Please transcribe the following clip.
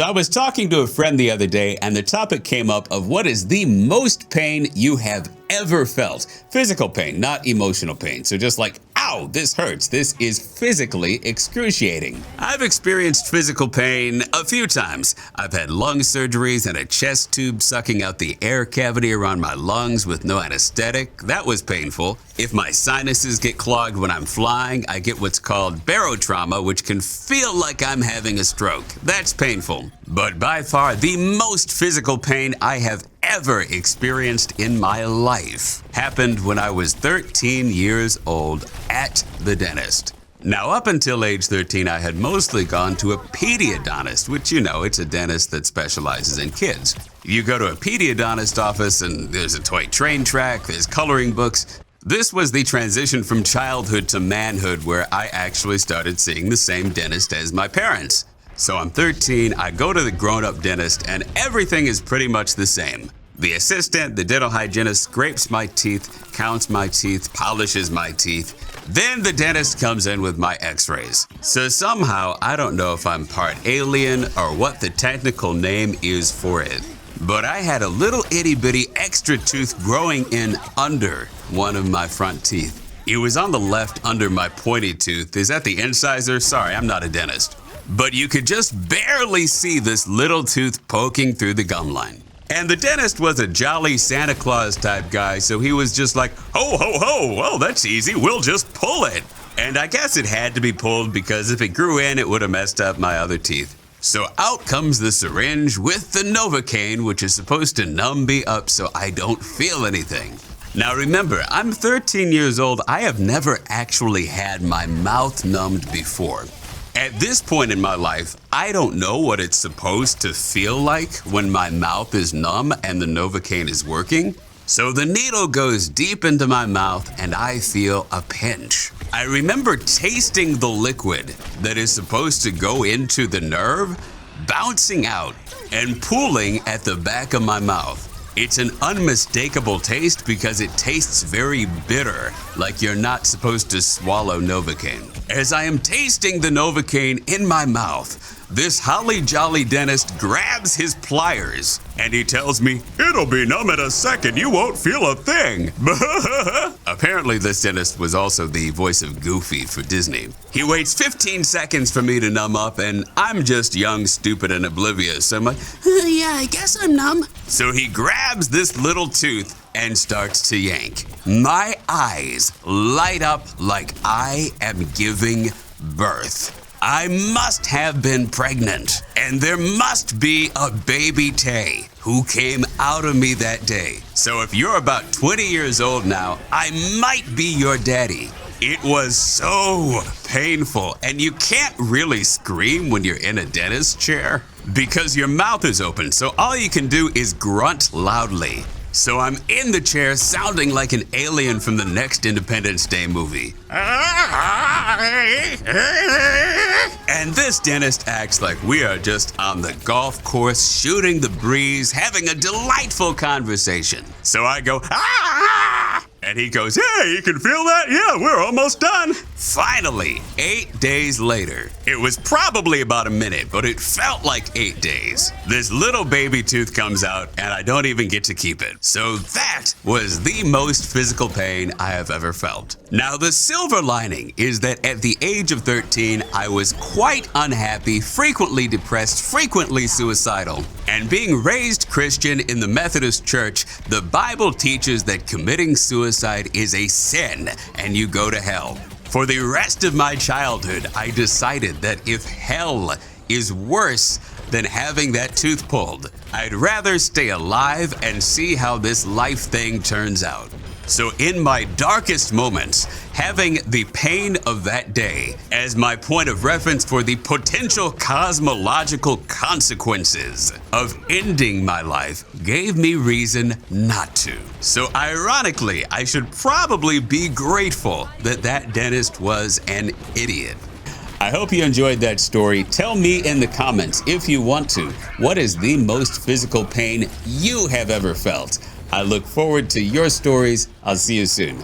So I was talking to a friend the other day, and the topic came up of what is the most pain you have ever felt. Physical pain, not emotional pain. So just like, ow, this hurts. This is physically excruciating. I've experienced physical pain a few times. I've had lung surgeries and a chest tube sucking out the air cavity around my lungs with no anesthetic. That was painful. If my sinuses get clogged when I'm flying, I get what's called barotrauma, which can feel like I'm having a stroke. That's painful. But by far, the most physical pain I have ever experienced in my life happened when I was 13 years old at the dentist. Now, up until age 13, I had mostly gone to a pediodontist, which, it's a dentist that specializes in kids. You go to a pediodontist office and there's a toy train track, there's coloring books. This was the transition from childhood to manhood where I actually started seeing the same dentist as my parents. So I'm 13, I go to the grown-up dentist, and everything is pretty much the same. The assistant, the dental hygienist, scrapes my teeth, counts my teeth, polishes my teeth. Then the dentist comes in with my x-rays. So somehow, I don't know if I'm part alien or what the technical name is for it, but I had a little itty-bitty extra tooth growing in under one of my front teeth. It was on the left under my pointy tooth. Is that the incisor? Sorry, I'm not a dentist. But you could just barely see this little tooth poking through the gum line. And the dentist was a jolly Santa Claus type guy, so he was just like, ho, ho, ho, well, that's easy, we'll just pull it. And I guess it had to be pulled because if it grew in, it would have messed up my other teeth. So out comes the syringe with the Novocaine, which is supposed to numb me up so I don't feel anything. Now remember, I'm 13 years old. I have never actually had my mouth numbed before. At this point in my life, I don't know what it's supposed to feel like when my mouth is numb and the Novocaine is working. So the needle goes deep into my mouth and I feel a pinch. I remember tasting the liquid that is supposed to go into the nerve, bouncing out and pooling at the back of my mouth. It's an unmistakable taste because it tastes very bitter, like you're not supposed to swallow Novocaine. As I am tasting the Novocaine in my mouth, this holly jolly dentist grabs his pliers and he tells me, "It'll be numb in a second, you won't feel a thing." Apparently this dentist was also the voice of Goofy for Disney. He waits 15 seconds for me to numb up and I'm just young, stupid, and oblivious. So I'm like, yeah, I guess I'm numb. So he grabs this little tooth and starts to yank. My eyes light up like I am giving birth. I must have been pregnant, and there must be a baby Tay who came out of me that day. So if you're about 20 years old now, I might be your daddy. It was so painful, and you can't really scream when you're in a dentist chair because your mouth is open, so all you can do is grunt loudly. So I'm in the chair sounding like an alien from the next Independence Day movie. And this dentist acts like we are just on the golf course, shooting the breeze, having a delightful conversation. So I go, ah! And he goes, hey, you can feel that? Yeah, we're almost done. Finally, 8 days later, it was probably about a minute, but it felt like 8 days. This little baby tooth comes out and I don't even get to keep it. So that was the most physical pain I have ever felt. Now, the silver lining is that at the age of 13, I was quite unhappy, frequently depressed, frequently suicidal. And being raised Christian in the Methodist Church, the Bible teaches that committing suicide is a sin and you go to hell. For the rest of my childhood, I decided that if hell is worse than having that tooth pulled, I'd rather stay alive and see how this life thing turns out. So in my darkest moments, having the pain of that day as my point of reference for the potential cosmological consequences of ending my life gave me reason not to. So ironically, I should probably be grateful that that dentist was an idiot. I hope you enjoyed that story. Tell me in the comments, if you want to, what is the most physical pain you have ever felt? I look forward to your stories. I'll see you soon.